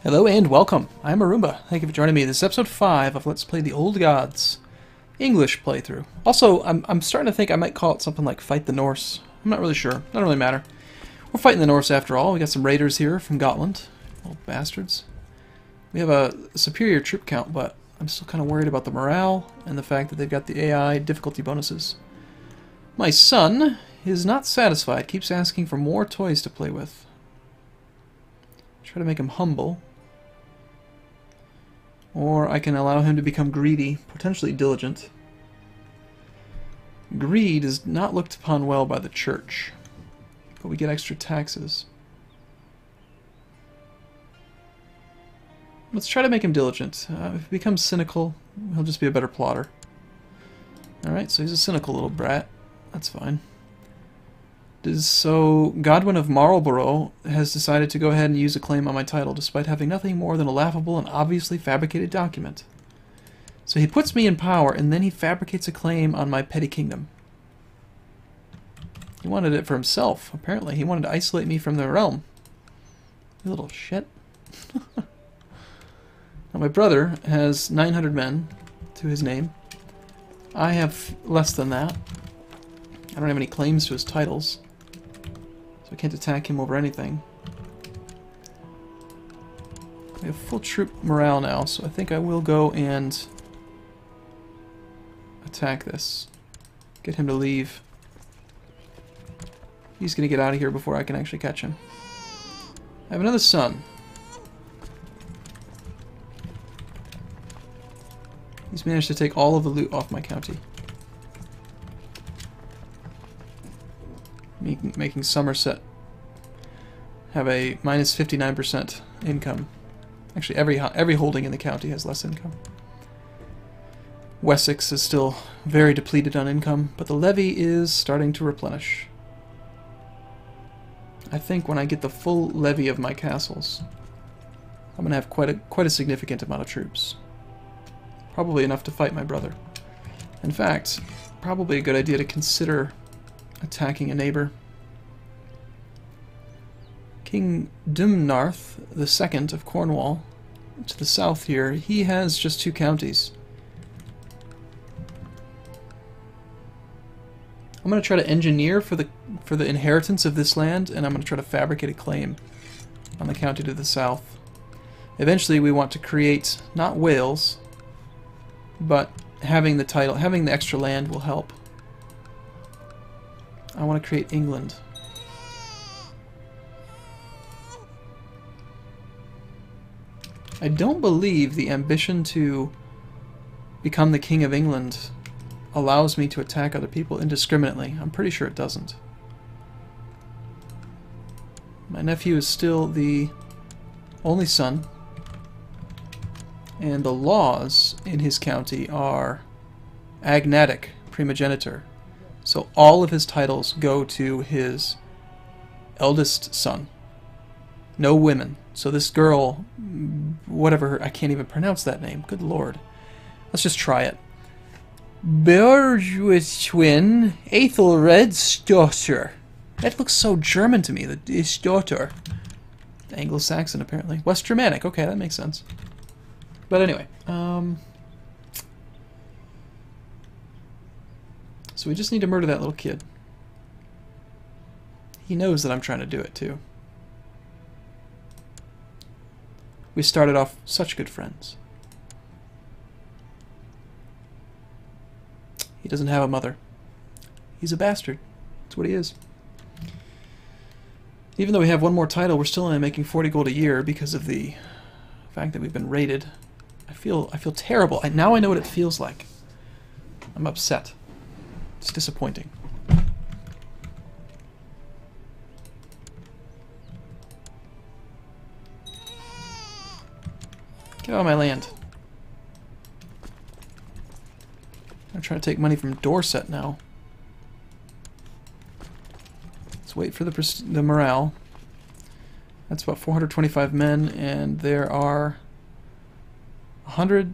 Hello and welcome. I'm Arumba. Thank you for joining me. This is episode 5 of Let's Play the Old Gods English playthrough. Also, I'm starting to think I might call it something like Fight the Norse. I'm not really sure. Doesn't really matter. We're fighting the Norse after all. We got some raiders here from Gotland. Old bastards. We have a superior troop count, but I'm still kind of worried about the morale and the fact that they've got the AI difficulty bonuses. My son is not satisfied. Keeps asking for more toys to play with. Try to make him humble. Or I can allow him to become greedy, potentially diligent. Greed is not looked upon well by the church, but we get extra taxes. Let's try to make him diligent. If he becomes cynical, he'll just be a better plotter. Alright, so he's a cynical little brat. That's fine. So, Godwin of Marlborough has decided to go ahead and use a claim on my title, despite having nothing more than a laughable and obviously fabricated document. So he puts me in power, and then he fabricates a claim on my petty kingdom. He wanted it for himself, apparently. He wanted to isolate me from the realm. You little shit. Now my brother has 900 men to his name. I have less than that. I don't have any claims to his titles. So I can't attack him over anything. We have full troop morale now, so I think I will go and attack this. Get him to leave. He's going to get out of here before I can actually catch him. I have another son. He's managed to take all of the loot off my county. Making Somerset have a minus 59% income. Actually, every holding in the county has less income. Wessex is still very depleted on income, but the levy is starting to replenish. I think when I get the full levy of my castles, I'm going to have quite a significant amount of troops. Probably enough to fight my brother. In fact, probably a good idea to consider attacking a neighbor. King Dumnarth II of Cornwall, to the south here, he has just 2 counties. I'm going to try to engineer for the inheritance of this land, and I'm going to try to fabricate a claim on the county to the south. Eventually we want to create, not Wales, but having the extra land will help. I want to create England. I don't believe the ambition to become the King of England allows me to attack other people indiscriminately. I'm pretty sure it doesn't. My nephew is still the only son, and the laws in his county are agnatic primogeniture. So all of his titles go to his eldest son. No women. So this girl, whatever, I can't even pronounce that name. Good lord. Let's just try it. Bergwitwin Aethelred's daughter. That looks so German to me, his daughter. Anglo-Saxon, apparently. West Germanic. Okay, that makes sense. But anyway, so we just need to murder that little kid. He knows that I'm trying to do it, too. We started off such good friends. He doesn't have a mother. He's a bastard. That's what he is. Even though we have one more title, we're still only making 40 gold a year because of the fact that we've been raided. I feel terrible. Now I know what it feels like. I'm upset. It's disappointing. Get out of my land. I'm trying to take money from Dorset now. Let's wait for the morale. That's about 425 men, and there are 100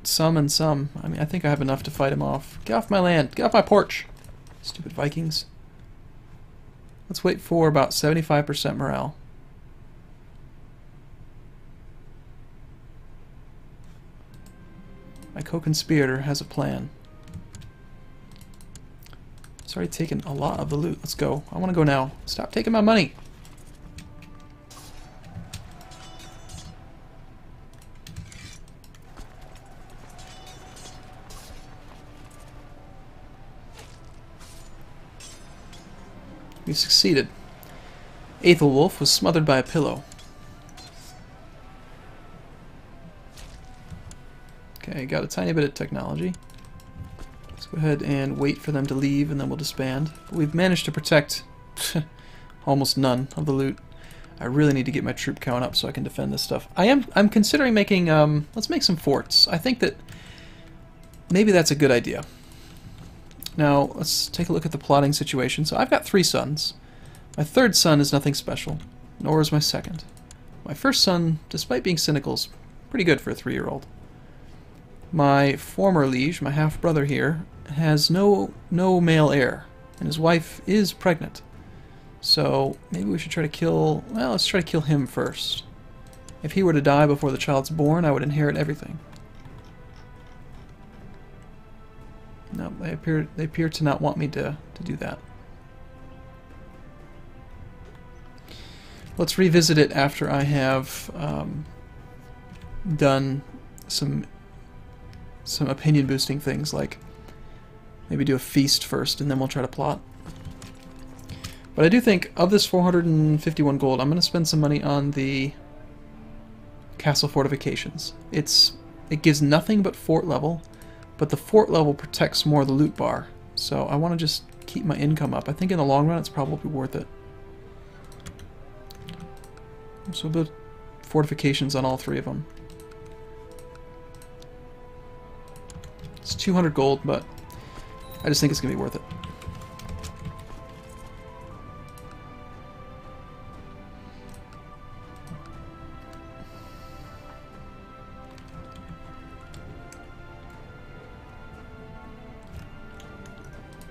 some and some. I mean, I think I have enough to fight him off. Get off my land. Get off my porch. Stupid Vikings. Let's wait for about 75% morale. My co-conspirator has a plan. It's already taken a lot of the loot. Let's go. I want to go now. Stop taking my money. We succeeded. Aethelwulf was smothered by a pillow. Okay, got a tiny bit of technology. Let's go ahead and wait for them to leave and then we'll disband. But we've managed to protect almost none of the loot. I really need to get my troop count up so I can defend this stuff. I'm considering making let's make some forts. I think that maybe that's a good idea. Now, let's take a look at the plotting situation. So I've got 3 sons. My third son is nothing special, nor is my second. My first son, despite being cynical, is pretty good for a 3-year-old. My former liege, my half-brother here, has no male heir, and his wife is pregnant. So maybe we should try to kill... well, let's try to kill him first. If he were to die before the child's born, I would inherit everything. No, they appear to not want me to do that. Let's revisit it after I have done some opinion boosting things, like maybe do a feast first and then we'll try to plot. But I do think of this 451 gold, I'm going to spend some money on the castle fortifications. It gives nothing but fort level, but the fort level protects more of the loot bar. So I want to just keep my income up. I think in the long run it's probably worth it. So we'll build fortifications on all 3 of them. It's 200 gold, but I just think it's going to be worth it.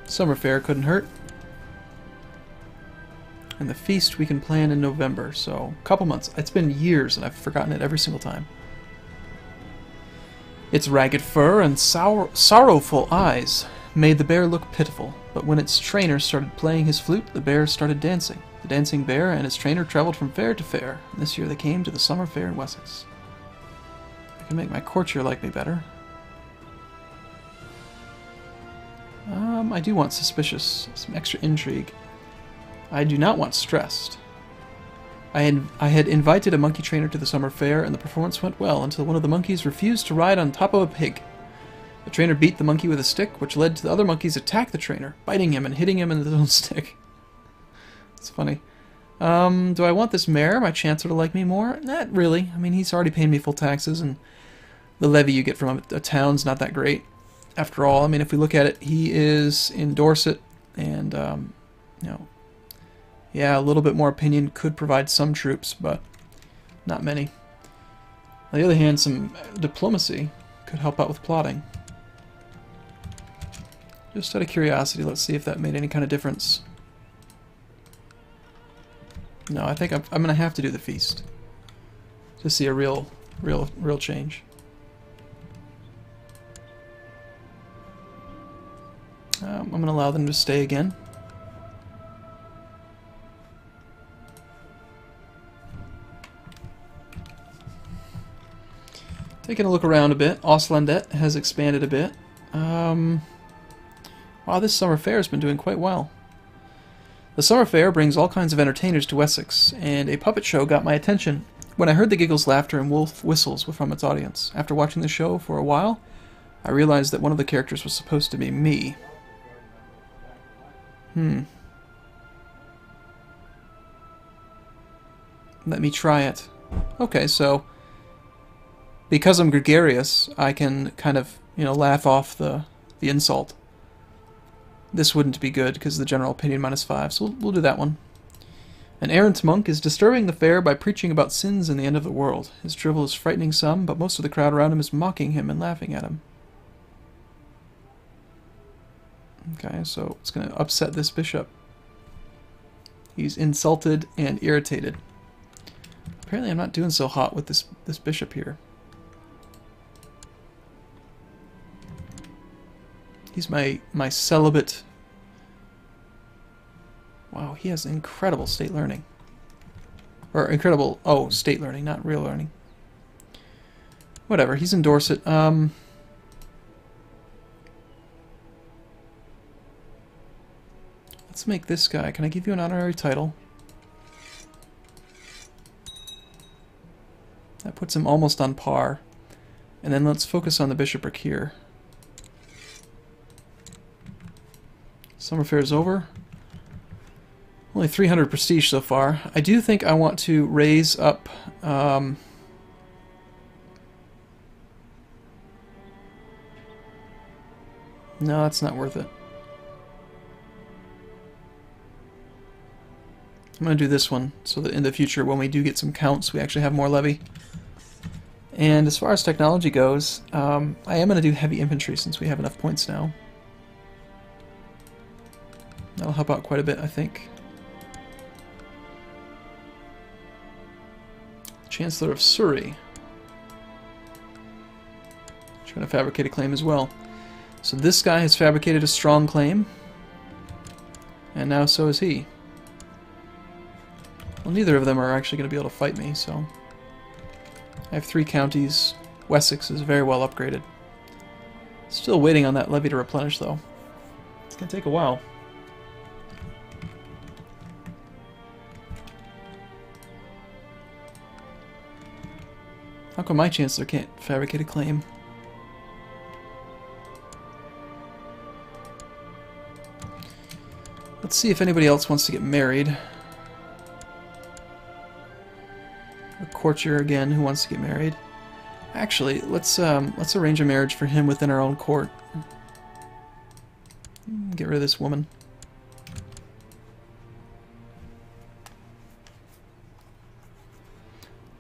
Summer fair couldn't hurt. And the feast we can plan in November, so a couple months. It's been years and I've forgotten it every single time. Its ragged fur and sorrowful eyes made the bear look pitiful, but when its trainer started playing his flute, the bear started dancing. The dancing bear and his trainer traveled from fair to fair, and this year they came to the summer fair in Wessex. I can make my courtier like me better. I do want suspicious, some extra intrigue. I do not want stressed. I had invited a monkey trainer to the summer fair, and the performance went well until one of the monkeys refused to ride on top of a pig. The trainer beat the monkey with a stick, which led to the other monkeys attack the trainer, biting him and hitting him with his own stick. It's funny. Do I want this mayor, my chancellor, to like me more? Not really. I mean, he's already paying me full taxes, and the levy you get from a town's not that great. After all, I mean, if we look at it, he is in Dorset, and, you know, yeah, a little bit more opinion could provide some troops, but not many. On the other hand, some diplomacy could help out with plotting. Just out of curiosity, let's see if that made any kind of difference. No, I think I'm going to have to do the feast to see a real change. I'm going to allow them to stay again. Taking a look around a bit, Oslandet has expanded a bit. Wow, this summer fair has been doing quite well. The summer fair brings all kinds of entertainers to Wessex, and a puppet show got my attention when I heard the giggles, laughter, and wolf whistles from its audience. After watching the show for a while, I realized that one of the characters was supposed to be me. Let me try it. Okay, so because I'm gregarious, I can kind of, you know, laugh off the insult. This wouldn't be good because of the general opinion -5, so we'll do that one. An errant monk is disturbing the fair by preaching about sins and the end of the world. His drivel is frightening some, but most of the crowd around him is mocking him and laughing at him. Okay, so it's going to upset this bishop. He's insulted and irritated. Apparently I'm not doing so hot with this bishop here. He's my celibate. Wow, he has incredible state learning. Or incredible, oh, state learning, not real learning. Whatever, he's in Dorset. Let's make this guy. Can I give you an honorary title? That puts him almost on par. And then let's focus on the bishopric here. Summer fair is over. Only 300 prestige so far. I do think I want to raise up... no, that's not worth it. I'm going to do this one so that in the future when we do get some counts we actually have more levy. And as far as technology goes, I am going to do heavy infantry since we have enough points now. That'll help out quite a bit, I think. Chancellor of Surrey. Trying to fabricate a claim as well. So this guy has fabricated a strong claim. And now so is he. Well, neither of them are actually going to be able to fight me, so... I have 3 counties. Wessex is very well upgraded. Still waiting on that levy to replenish, though. It's going to take a while. How come my Chancellor can't fabricate a claim? Let's see if anybody else wants to get married. A courtier again who wants to get married. Actually, let's arrange a marriage for him within our own court. Get rid of this woman.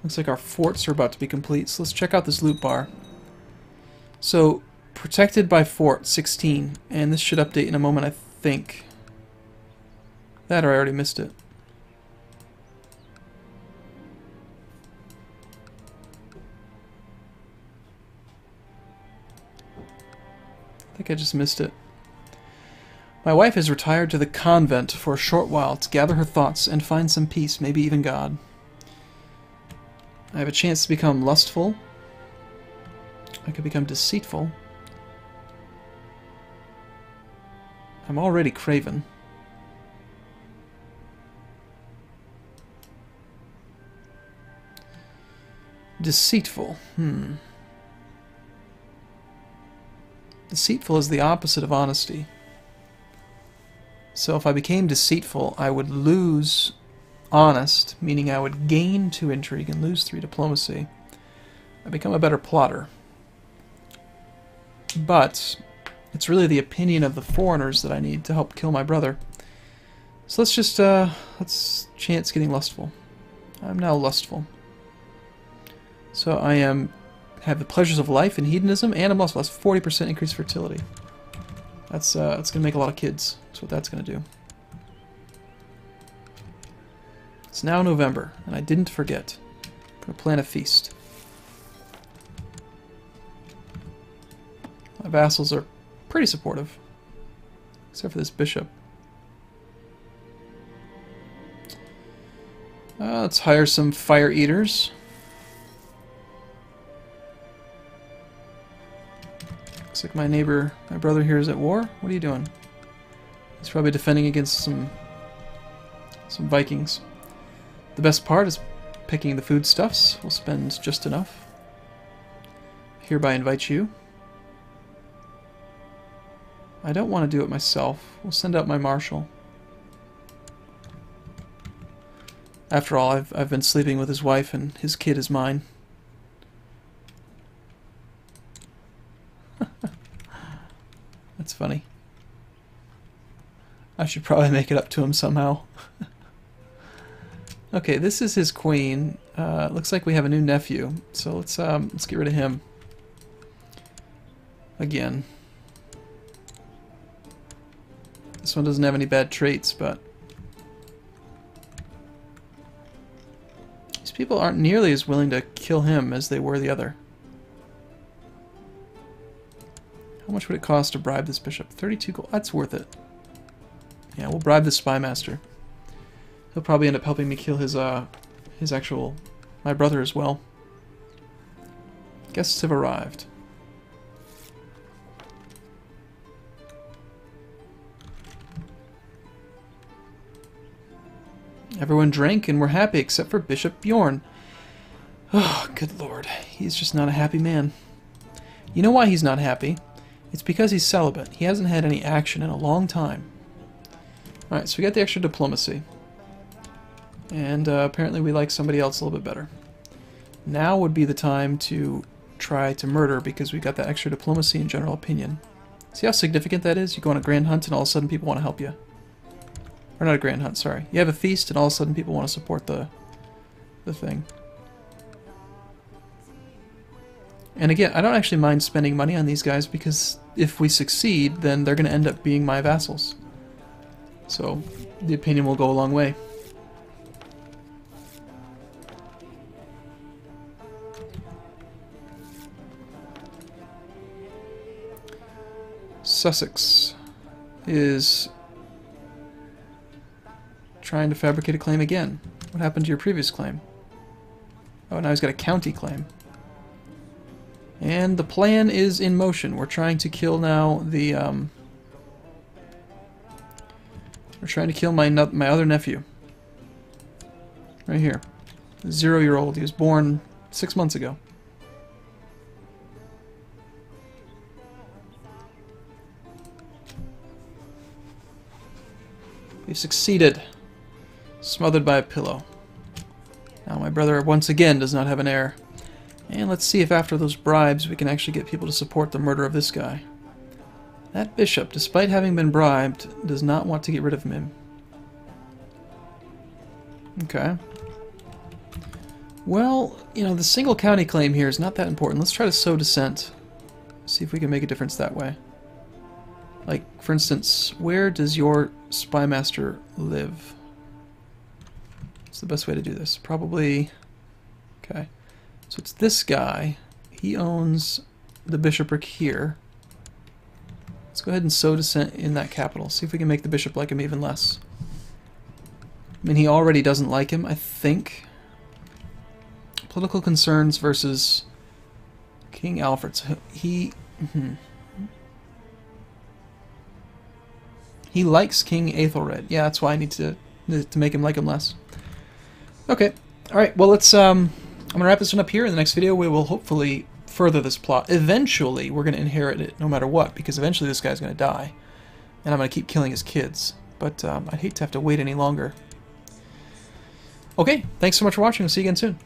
Looks like our forts are about to be complete, so let's check out this loot bar. So, protected by fort 16, and this should update in a moment, I think. That or I already missed it. I think I just missed it. My wife has retired to the convent for a short while to gather her thoughts and find some peace, maybe even God. I have a chance to become lustful. I could become deceitful. I'm already craven. Deceitful. Deceitful is the opposite of honesty. So if I became deceitful, I would lose honest, meaning I would gain 2 intrigue and lose 3 diplomacy. I become a better plotter. But it's really the opinion of the foreigners that I need to help kill my brother. So let's just, let's chance getting lustful. I'm now lustful. So I have the pleasures of life and hedonism, and I'm lustful. That's 40% increased fertility. That's going to make a lot of kids. That's what that's going to do. It's now November, and I didn't forget. I'm going to plan a feast. My vassals are pretty supportive. Except for this bishop. Let's hire some fire eaters. Looks like my neighbor, my brother here is at war. What are you doing? He's probably defending against some Vikings. The best part is picking the foodstuffs. We'll spend just enough. Hereby invite you. I don't want to do it myself. We'll send out my marshal. After all, I've been sleeping with his wife, and his kid is mine. That's funny. I should probably make it up to him somehow. Okay, this is his queen. Looks like we have a new nephew, so let's get rid of him. Again. This one doesn't have any bad traits, but these people aren't nearly as willing to kill him as they were the other. How much would it cost to bribe this bishop? 32 gold. That's worth it. Yeah, we'll bribe the spy master. He'll probably end up helping me kill his actual... my brother as well. Guests have arrived. Everyone drank and were happy except for Bishop Bjorn. Oh, good lord. He's just not a happy man. You know why he's not happy? It's because he's celibate. He hasn't had any action in a long time. Alright, so we got the extra diplomacy. And apparently we like somebody else a little bit better. Now would be the time to try to murder because we got that extra diplomacy and general opinion. See how significant that is? You go on a grand hunt and all of a sudden people want to help you. Or not a grand hunt, sorry. You have a feast and all of a sudden people want to support the thing. And again, I don't actually mind spending money on these guys because if we succeed, then they're going to end up being my vassals. So the opinion will go a long way. Sussex is trying to fabricate a claim again. What happened to your previous claim? Oh, now he's got a county claim. And the plan is in motion. We're trying to kill now the we're trying to kill my other nephew. Right here. 0-year-old. He was born 6 months ago. We've succeeded. Smothered by a pillow. Now my brother once again does not have an heir. And let's see if after those bribes we can actually get people to support the murder of this guy. That bishop, despite having been bribed, does not want to get rid of him. Okay. Well, you know, the single county claim here is not that important. Let's try to sow dissent. See if we can make a difference that way. Like, for instance, where does your spy master live? What's the best way to do this? Probably... Okay. So it's this guy. He owns the bishopric here. Let's go ahead and sow dissent in that capital. See if we can make the bishop like him even less. I mean, he already doesn't like him, I think. Political concerns versus King Alfred. So he likes King Aethelred. Yeah, that's why I need to make him like him less. Okay. All right. Well, let's I'm going to wrap this one up here. In the next video, we will hopefully further this plot. Eventually, we're going to inherit it no matter what, because eventually this guy's going to die. And I'm going to keep killing his kids. But I'd hate to have to wait any longer. Okay, thanks so much for watching. We'll see you again soon.